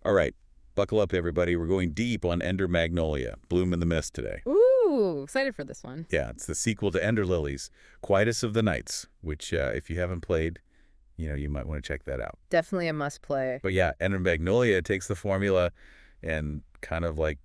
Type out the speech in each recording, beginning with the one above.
All right, buckle up, everybody. We're going deep on Ender Magnolia, Bloom in the Mist today. Ooh, excited for this one. Yeah, it's the sequel to Ender Lilies, Quietest of the Nights, which if you haven't played, you might want to check that out. Definitely a must play. But yeah, Ender Magnolia takes the formula and kind of like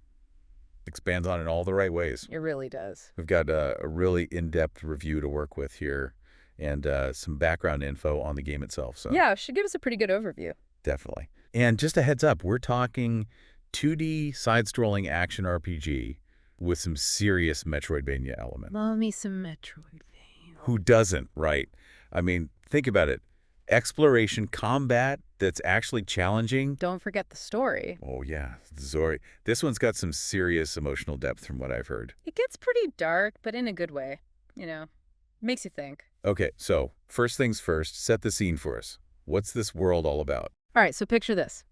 expands on it in all the right ways. It really does. We've got a really in-depth review to work with here and some background info on the game itself. So yeah, it should give us a pretty good overview. Definitely. And just a heads up, we're talking 2D side-scrolling action RPG with some serious Metroidvania elements. Love me some Metroidvania. Who doesn't, right? I mean, think about it. Exploration combat that's actually challenging. Don't forget the story. Oh, yeah. Zori. This one's got some serious emotional depth from what I've heard. It gets pretty dark, but in a good way. Makes you think. Okay, so first things first, set the scene for us. What's this world all about? All right, so picture this.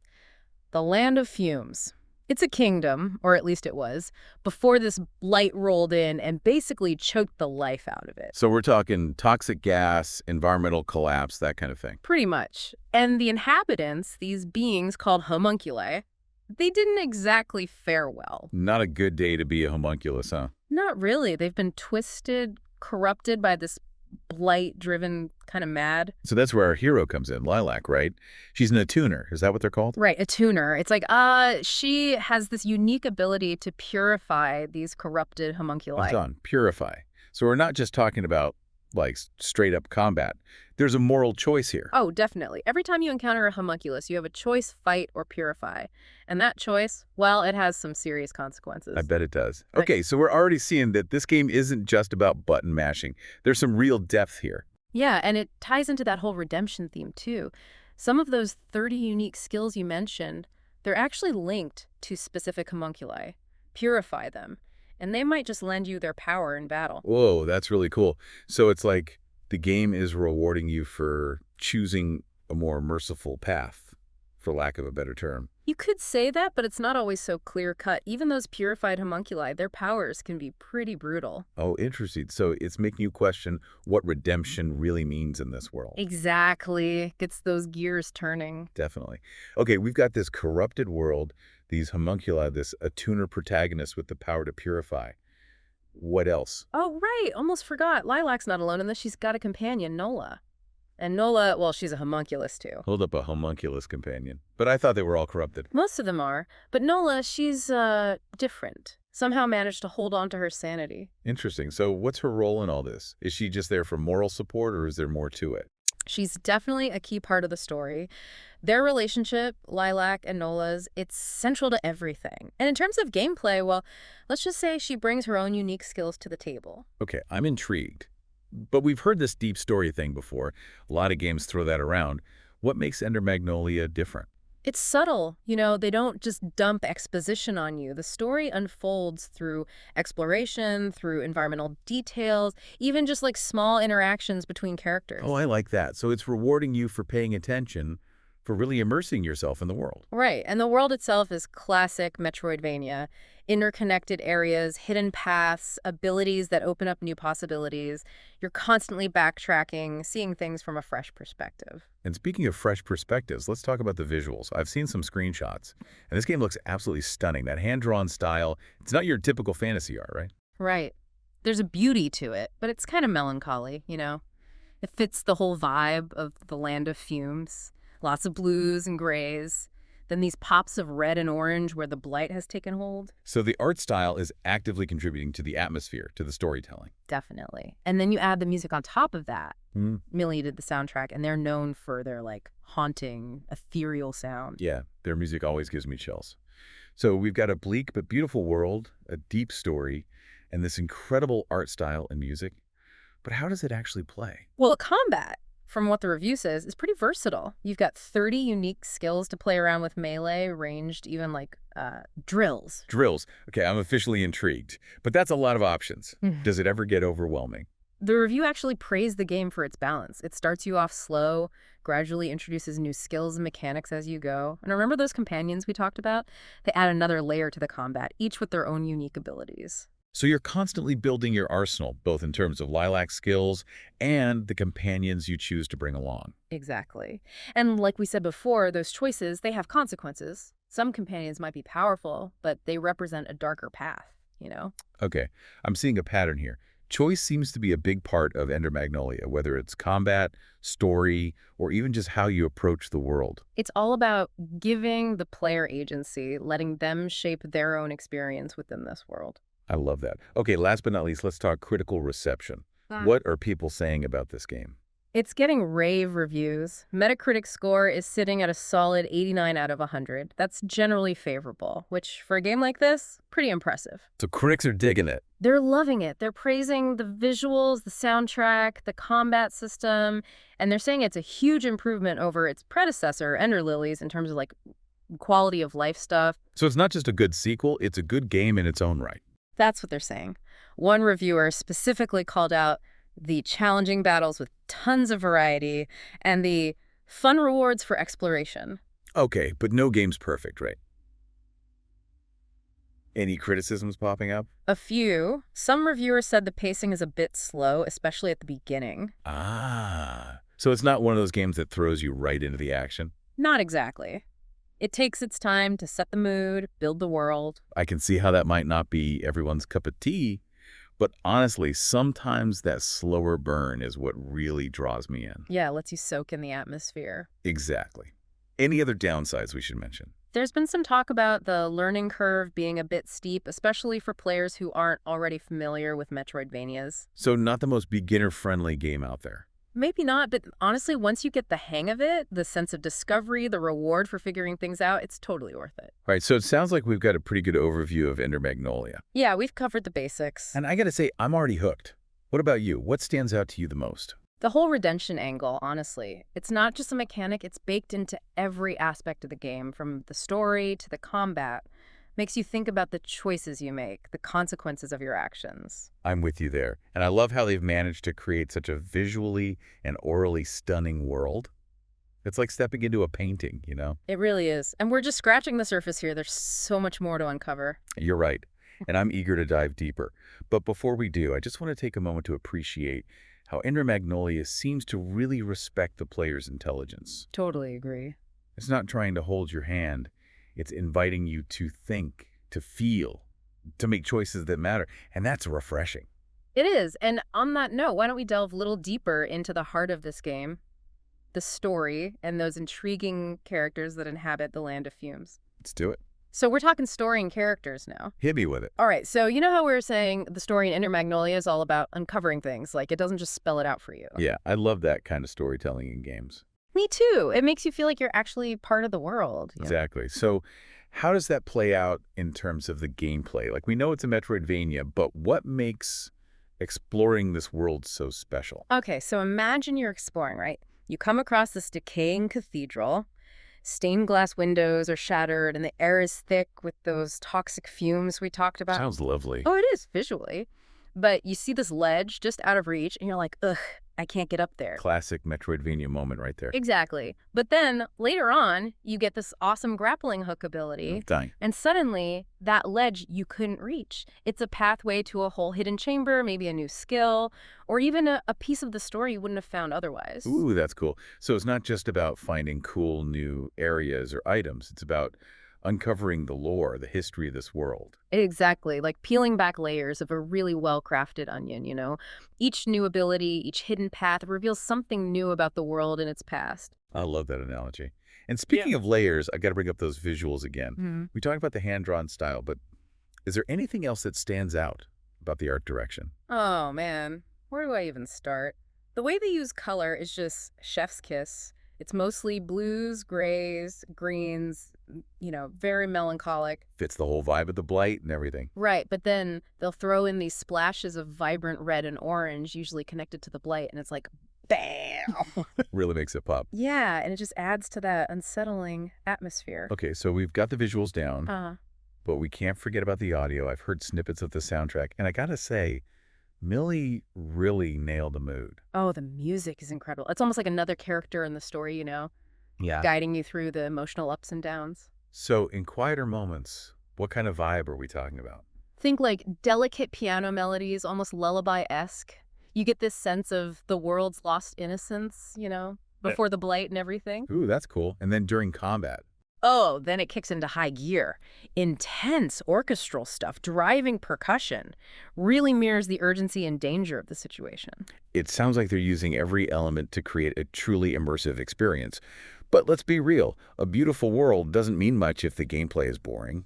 The Land of Fumes. It's a kingdom, or at least it was, before this blight rolled in and basically choked the life out of it. So we're talking toxic gas, environmental collapse, that kind of thing. Pretty much. And the inhabitants, these beings called homunculi, they didn't exactly fare well. Not a good day to be a homunculus, huh? Not really. They've been twisted, corrupted by this blight-driven kind of mad. So that's where our hero comes in, Lilac, right? She's an attuner. Is that what they're called? Right, a tuner. It's like, she has this unique ability to purify these corrupted homunculi. Hold on, purify. So we're not just talking about, like, straight-up combat. There's a moral choice here. Oh, definitely. Every time you encounter a homunculus, you have a choice, fight, or purify. And that choice, well, it has some serious consequences. I bet it does. Okay, so we're already seeing that this game isn't just about button mashing. There's some real depth here. Yeah, and it ties into that whole redemption theme, too. Some of those 30 unique skills you mentioned, they're actually linked to specific homunculi. Purify them. And they might just lend you their power in battle. Whoa, that's really cool. So it's like the game is rewarding you for choosing a more merciful path, for lack of a better term. You could say that, but it's not always so clear-cut. Even those purified homunculi, their powers can be pretty brutal. Oh, interesting. So it's making you question what redemption really means in this world. Exactly. Gets those gears turning. Definitely. Okay, we've got this corrupted world, these homunculi, this attuner protagonist with the power to purify. What else? Oh, right. Almost forgot. Lilac's not alone in this. She's got a companion, Nola. And Nola, well, she's a homunculus, too. Hold up, a homunculus companion. But I thought they were all corrupted. Most of them are. But Nola, she's, different. Somehow managed to hold on to her sanity. Interesting. So what's her role in all this? Is she just there for moral support, or is there more to it? She's definitely a key part of the story. Their relationship, Lilac and Nola's, it's central to everything. And in terms of gameplay, well, let's just say she brings her own unique skills to the table. Okay, I'm intrigued. But we've heard this deep story thing before. A lot of games throw that around. What makes Ender Magnolia different? It's subtle. They don't just dump exposition on you. The story unfolds through exploration, through environmental details, even just like small interactions between characters. Oh, I like that. So it's rewarding you for paying attention, for really immersing yourself in the world. Right. And the world itself is classic Metroidvania. Interconnected areas, hidden paths, abilities that open up new possibilities. You're constantly backtracking, seeing things from a fresh perspective. And speaking of fresh perspectives, let's talk about the visuals. I've seen some screenshots, and this game looks absolutely stunning. That hand-drawn style, it's not your typical fantasy art, right? Right. There's a beauty to it, but it's kind of melancholy, It fits the whole vibe of the Land of Fumes. Lots of blues and grays. Then these pops of red and orange where the blight has taken hold. So the art style is actively contributing to the atmosphere, to the storytelling. Definitely. And then you add the music on top of that. Millie did the soundtrack, and they're known for their, haunting, ethereal sound. Yeah, their music always gives me chills. So we've got a bleak but beautiful world, a deep story, and this incredible art style and music. But how does it actually play? Well, combat, from what the review says, is pretty versatile. You've got 30 unique skills to play around with melee, ranged, even drills. Drills. Okay, I'm officially intrigued. But that's a lot of options. Does it ever get overwhelming? The review actually praised the game for its balance. It starts you off slow, gradually introduces new skills and mechanics as you go. And remember those companions we talked about? They add another layer to the combat, each with their own unique abilities. So you're constantly building your arsenal, both in terms of Lilac's skills and the companions you choose to bring along. Exactly. And like we said before, those choices, they have consequences. Some companions might be powerful, but they represent a darker path, you know? Okay, I'm seeing a pattern here. Choice seems to be a big part of Ender Magnolia, whether it's combat, story, or even just how you approach the world. It's all about giving the player agency, letting them shape their own experience within this world. I love that. Okay, last but not least, let's talk critical reception. What are people saying about this game? It's getting rave reviews. Metacritic score is sitting at a solid 89 out of 100. That's generally favorable, which for a game like this, pretty impressive. So critics are digging it. They're loving it. They're praising the visuals, the soundtrack, the combat system, and they're saying it's a huge improvement over its predecessor, Ender Lilies, in terms of like quality of life stuff. So it's not just a good sequel, it's a good game in its own right. That's what they're saying. One reviewer specifically called out the challenging battles with tons of variety and the fun rewards for exploration. Okay, but no game's perfect, right? Any criticisms popping up? A few. Some reviewers said the pacing is a bit slow, especially at the beginning. So it's not one of those games that throws you right into the action? Not exactly. It takes its time to set the mood, build the world. I can see how that might not be everyone's cup of tea, but honestly, sometimes that slower burn is what really draws me in. Yeah, lets you soak in the atmosphere. Exactly. Any other downsides we should mention? There's been some talk about the learning curve being a bit steep, especially for players who aren't already familiar with Metroidvanias. So not the most beginner-friendly game out there. Maybe not, but honestly, once you get the hang of it, the sense of discovery, the reward for figuring things out, it's totally worth it. All right, so it sounds like we've got a pretty good overview of Ender Magnolia. Yeah, we've covered the basics. And I gotta say, I'm already hooked. What about you? What stands out to you the most? The whole redemption angle, honestly, it's not just a mechanic, it's baked into every aspect of the game, from the story to the combat. Makes you think about the choices you make, the consequences of your actions. I'm with you there. And I love how they've managed to create such a visually and orally stunning world. It's like stepping into a painting, you know? It really is. And we're just scratching the surface here. There's so much more to uncover. You're right. And I'm eager to dive deeper. But before we do, I just want to take a moment to appreciate how Ender Magnolia seems to really respect the player's intelligence. Totally agree. It's not trying to hold your hand. It's inviting you to think, to feel, to make choices that matter. And that's refreshing. It is. And on that note, why don't we delve a little deeper into the heart of this game, the story, and those intriguing characters that inhabit the Land of Fumes. Let's do it. So we're talking story and characters now. Hit me with it. All right, so you know how we were saying the story in Ender Magnolia is all about uncovering things, like it doesn't just spell it out for you. Yeah, I love that kind of storytelling in games. Me too. It makes you feel like you're actually part of the world. You know? Exactly. So how does that play out in terms of the gameplay? Like, we know it's a Metroidvania, but what makes exploring this world so special? Okay, so imagine you're exploring, right? You come across this decaying cathedral. Stained glass windows are shattered, and the air is thick with those toxic fumes we talked about. Sounds lovely. Oh, it is, visually. But you see this ledge just out of reach, and you're like, ugh, I can't get up there. Classic Metroidvania moment right there. Exactly. But then, later on, you get this awesome grappling hook ability, Dang. and suddenly, that ledge you couldn't reach. It's a pathway to a whole hidden chamber, maybe a new skill, or even a piece of the story you wouldn't have found otherwise. Ooh, that's cool. So it's not just about finding cool new areas or items. It's about uncovering the lore, the history of this world. Exactly, like peeling back layers of a really well-crafted onion, you know? Each new ability, each hidden path reveals something new about the world and its past. I love that analogy. And speaking of layers, I got to bring up those visuals again. Mm-hmm. We talked about the hand-drawn style, but is there anything else that stands out about the art direction? Oh, man. Where do I even start? The way they use color is just chef's kiss. It's mostly blues, grays, greens, you know, very melancholic. Fits the whole vibe of the Blight and everything. Right, but then they'll throw in these splashes of vibrant red and orange, usually connected to the Blight, and it's like, bam! Really makes it pop. Yeah, and it just adds to that unsettling atmosphere. Okay, so we've got the visuals down, Uh, but we can't forget about the audio. I've heard snippets of the soundtrack, and I gotta say, Millie really nailed the mood. oh, the music is incredible. It's almost like another character in the story, you know, Yeah. guiding you through the emotional ups and downs. So in quieter moments, what kind of vibe are we talking about? Think like delicate piano melodies, almost lullaby-esque. You get this sense of the world's lost innocence, you know, before the Blight and everything. Ooh, that's cool. And then during combat. Oh, then it kicks into high gear. Intense orchestral stuff, driving percussion, really mirrors the urgency and danger of the situation. It sounds like they're using every element to create a truly immersive experience. But let's be real, a beautiful world doesn't mean much if the gameplay is boring.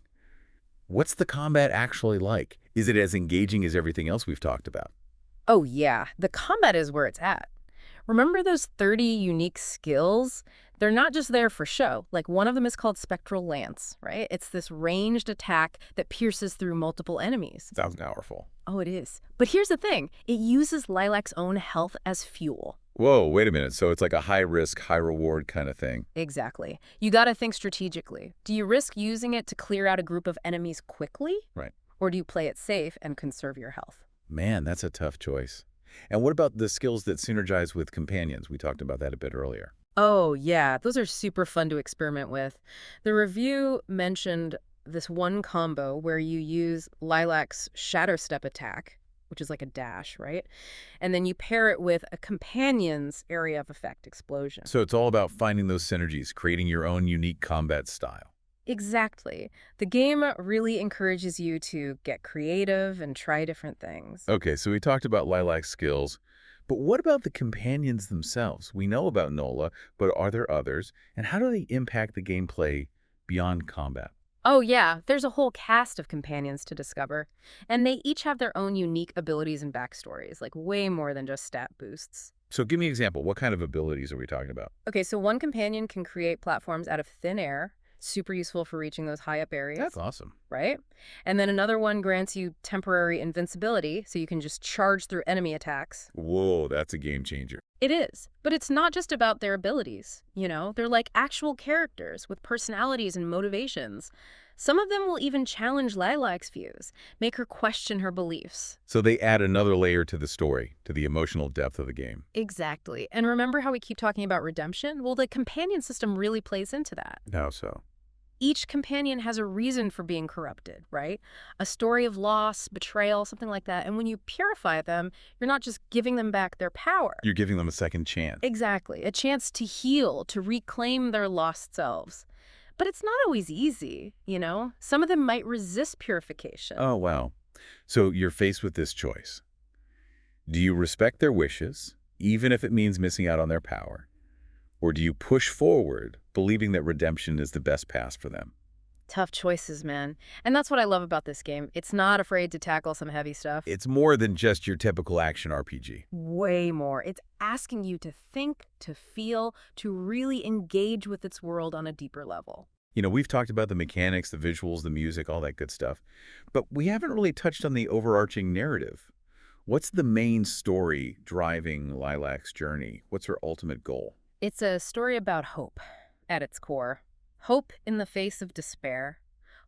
What's the combat actually like? Is it as engaging as everything else we've talked about? Oh, yeah, the combat is where it's at. Remember those 30 unique skills? They're not just there for show. Like one of them is called Spectral Lance, right? It's this ranged attack that pierces through multiple enemies. Sounds powerful. Oh, it is. But here's the thing. It uses Lilac's own health as fuel. Whoa, wait a minute. So it's like a high-risk, high-reward kind of thing. Exactly. You gotta think strategically. Do you risk using it to clear out a group of enemies quickly? Right. Or do you play it safe and conserve your health? Man, that's a tough choice. And what about the skills that synergize with companions? We talked about that a bit earlier. Oh, yeah. Those are super fun to experiment with. The review mentioned this one combo where you use Lilac's Shadow Step attack, which is like a dash, right? And then you pair it with a companion's area of effect explosion. So it's all about finding those synergies, creating your own unique combat style. Exactly. The game really encourages you to get creative and try different things. Okay, so we talked about Lilac's skills, but what about the companions themselves? We know about Nola, but are there others? And how do they impact the gameplay beyond combat? Oh, yeah, there's a whole cast of companions to discover, and they each have their own unique abilities and backstories, like way more than just stat boosts. So give me an example. What kind of abilities are we talking about? Okay, so one companion can create platforms out of thin air, super useful for reaching those high up areas, That's awesome. right? And then another one grants you temporary invincibility, so you can just charge through enemy attacks. Whoa, that's a game changer. It is, but it's not just about their abilities, you know? They're like actual characters with personalities and motivations. Some of them will even challenge Lilac's views, make her question her beliefs. So they add another layer to the story, to the emotional depth of the game. Exactly. And remember how we keep talking about redemption? Well, the companion system really plays into that. How so? Each companion has a reason for being corrupted, right? A story of loss, betrayal, something like that. And when you purify them, you're not just giving them back their power. You're giving them a second chance. Exactly. A chance to heal, to reclaim their lost selves. But it's not always easy, you know? Some of them might resist purification. Oh, wow. So you're faced with this choice. Do you respect their wishes, even if it means missing out on their power? Or do you push forward, believing that redemption is the best path for them? Tough choices, man. And that's what I love about this game. It's not afraid to tackle some heavy stuff. It's more than just your typical action RPG. Way more. It's asking you to think, to feel, to really engage with its world on a deeper level. You know, we've talked about the mechanics, the visuals, the music, all that good stuff, but we haven't really touched on the overarching narrative. What's the main story driving Lilac's journey? What's her ultimate goal? It's a story about hope at its core. Hope in the face of despair.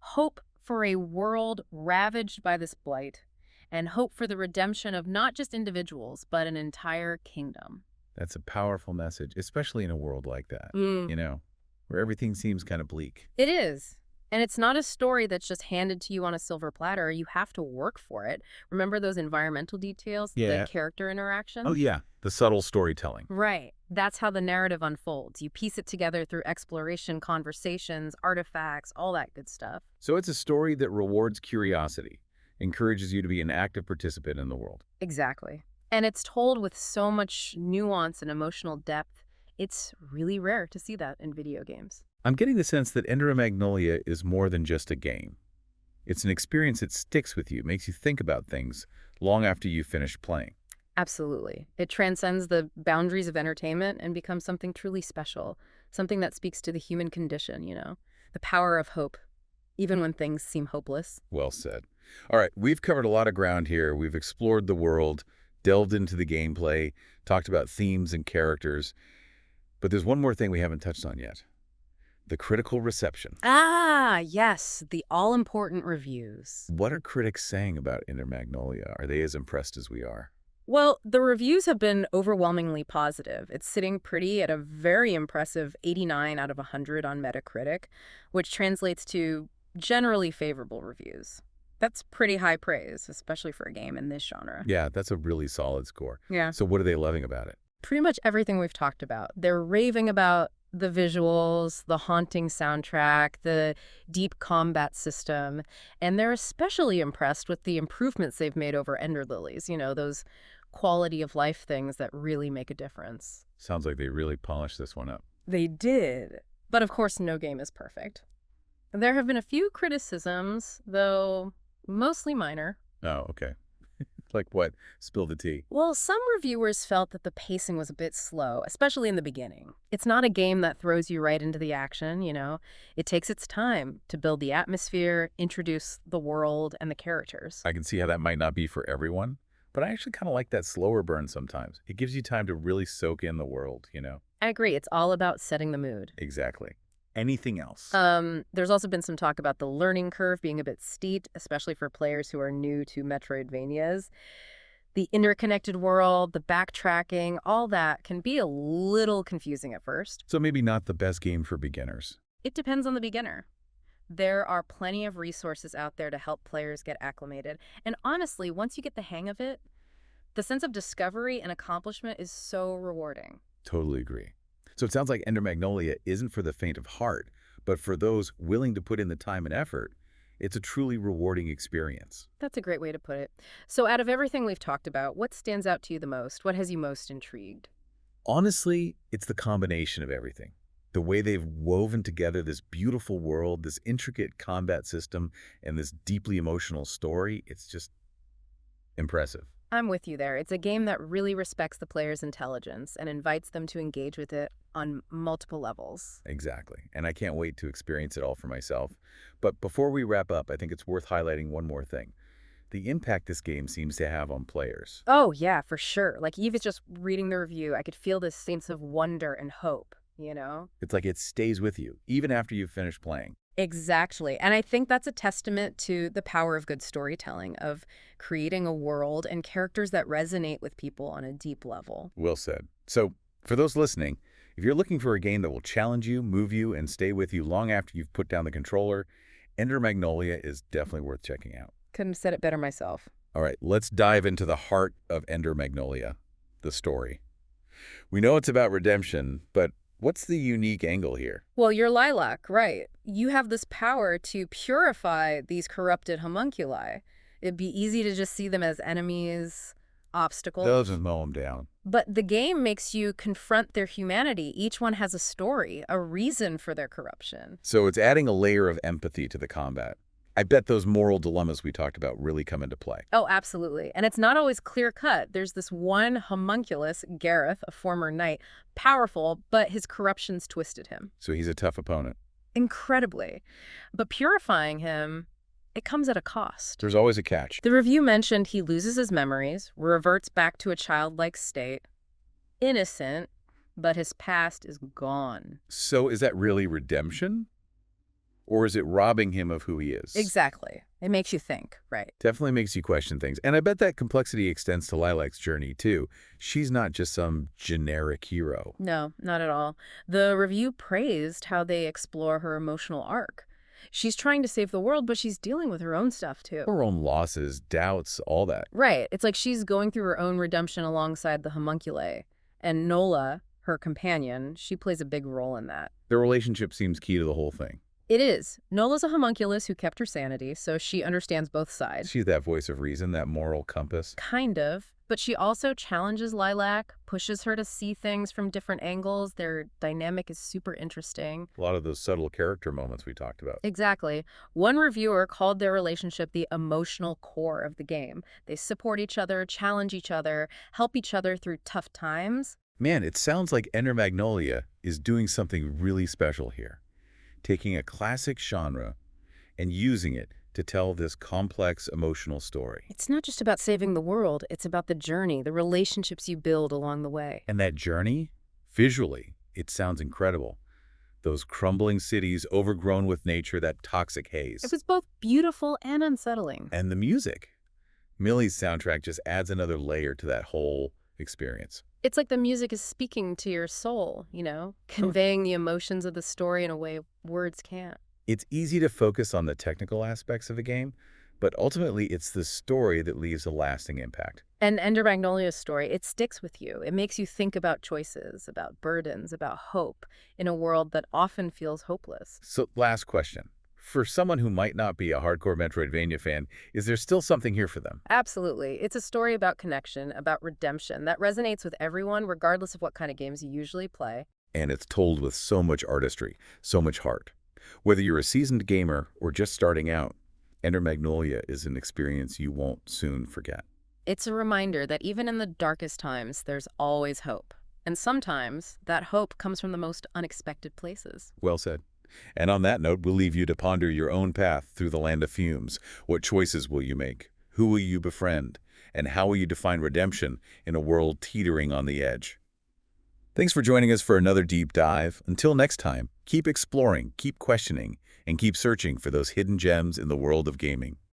Hope for a world ravaged by this blight. And hope for the redemption of not just individuals, but an entire kingdom. That's a powerful message, especially in a world like that, Mm. you know, where everything seems kind of bleak. It is. And it's not a story that's just handed to you on a silver platter. You have to work for it. Remember those environmental details, Yeah. the character interactions? Oh, yeah, the subtle storytelling. Right. That's how the narrative unfolds. You piece it together through exploration, conversations, artifacts, all that good stuff. So it's a story that rewards curiosity, encourages you to be an active participant in the world. Exactly. And it's told with so much nuance and emotional depth. It's really rare to see that in video games. I'm getting the sense that Ender Magnolia is more than just a game. It's an experience that sticks with you, makes you think about things long after you've finished playing. Absolutely. It transcends the boundaries of entertainment and becomes something truly special, something that speaks to the human condition, you know, the power of hope, even when things seem hopeless. Well said. All right, we've covered a lot of ground here. We've explored the world, delved into the gameplay, talked about themes and characters. But there's one more thing we haven't touched on yet. The critical reception. Ah, yes, the all-important reviews. What are critics saying about Ender Magnolia? Are they as impressed as we are? Well, the reviews have been overwhelmingly positive. It's sitting pretty at a very impressive 89 out of 100 on Metacritic, which translates to generally favorable reviews. That's pretty high praise, especially for a game in this genre. Yeah, that's a really solid score. Yeah. So what are they loving about it? Pretty much everything we've talked about. They're raving about The visuals, the haunting soundtrack, the deep combat system, and they're especially impressed with the improvements they've made over Ender Lilies, those quality of life things that really make a difference. Sounds like they really polished this one up. They did. But of course, no game is perfect. There have been a few criticisms, though mostly minor. Oh, okay. Like what? Spill the tea. Well, some reviewers felt that the pacing was a bit slow, especially in the beginning. It's not a game that throws you right into the action. It takes its time to build the atmosphere, introduce the world and the characters. I can see how that might not be for everyone, but I actually kind of like that slower burn sometimes. It gives you time to really soak in the world. I agree. It's all about setting the mood. Exactly. Anything else? There's also been some talk about the learning curve being a bit steep, especially for players who are new to Metroidvanias. The interconnected world, the backtracking, all that can be a little confusing at first. So maybe not the best game for beginners. It depends on the beginner. There are plenty of resources out there to help players get acclimated. And honestly, once you get the hang of it, the sense of discovery and accomplishment is so rewarding. Totally agree. So it sounds like Ender Magnolia isn't for the faint of heart, but for those willing to put in the time and effort. It's a truly rewarding experience. That's a great way to put it. So out of everything we've talked about, what stands out to you the most? What has you most intrigued? Honestly, it's the combination of everything. The way they've woven together this beautiful world, this intricate combat system, and this deeply emotional story, it's just impressive. I'm with you there. It's a game that really respects the player's intelligence and invites them to engage with it on multiple levels. Exactly. And I can't wait to experience it all for myself. But before we wrap up, I think it's worth highlighting one more thing. The impact this game seems to have on players. Oh, yeah, for sure. Like, even just reading the review, I could feel this sense of wonder and hope. It's like it stays with you, even after you've finished playing. Exactly. And I think that's a testament to the power of good storytelling, of creating a world and characters that resonate with people on a deep level. Well said. So, for those listening, if you're looking for a game that will challenge you, move you, and stay with you long after you've put down the controller, Ender Magnolia is definitely worth checking out. Couldn't have said it better myself. All right, let's dive into the heart of Ender Magnolia, the story. We know it's about redemption, but what's the unique angle here? Well, you're Lilac, right. You have this power to purify these corrupted homunculi. It'd be easy to just see them as enemies, obstacles. Those just mow them down. But the game makes you confront their humanity. Each one has a story, a reason for their corruption. So it's adding a layer of empathy to the combat. I bet those moral dilemmas we talked about really come into play. Oh, absolutely. And it's not always clear-cut. There's this one homunculus, Gareth, a former knight, powerful, but his corruption's twisted him. So he's a tough opponent. Incredibly. But purifying him, it comes at a cost. There's always a catch. The review mentioned he loses his memories, reverts back to a childlike state, innocent, but his past is gone. So is that really redemption? Or is it robbing him of who he is? Exactly. It makes you think, right? Definitely makes you question things. And I bet that complexity extends to Lilac's journey, too. She's not just some generic hero. No, not at all. The review praised how they explore her emotional arc. She's trying to save the world, but she's dealing with her own stuff, too. Her own losses, doubts, all that. Right. It's like she's going through her own redemption alongside the homunculi. And Nola, her companion, she plays a big role in that. Their relationship seems key to the whole thing. It is. Nola's a homunculus who kept her sanity, so she understands both sides. She's that voice of reason, that moral compass. Kind of. But she also challenges Lilac, pushes her to see things from different angles. Their dynamic is super interesting. A lot of those subtle character moments we talked about. Exactly. One reviewer called their relationship the emotional core of the game. They support each other, challenge each other, help each other through tough times. Man, it sounds like Ender Magnolia is doing something really special here. Taking a classic genre and using it to tell this complex emotional story. It's not just about saving the world, it's about the journey, the relationships you build along the way. And that journey, visually, it sounds incredible. Those crumbling cities overgrown with nature, that toxic haze. It was both beautiful and unsettling. And the music. Millie's soundtrack just adds another layer to that whole experience. It's like the music is speaking to your soul, conveying the emotions of the story in a way words can't. It's easy to focus on the technical aspects of a game, But ultimately, it's the story that leaves a lasting impact. And Ender Magnolia's story, it sticks with you. It makes you think about choices, about burdens, about hope in a world that often feels hopeless. So, last question. For someone who might not be a hardcore Metroidvania fan, is there still something here for them? Absolutely. It's a story about connection, about redemption that resonates with everyone, regardless of what kind of games you usually play. And it's told with so much artistry, so much heart. Whether you're a seasoned gamer or just starting out, Ender Magnolia is an experience you won't soon forget. It's a reminder that even in the darkest times, there's always hope. And sometimes that hope comes from the most unexpected places. Well said. And on that note, we'll leave you to ponder your own path through the land of fumes. What choices will you make? Who will you befriend? And how will you define redemption in a world teetering on the edge? Thanks for joining us for another deep dive. Until next time, keep exploring, keep questioning, and keep searching for those hidden gems in the world of gaming.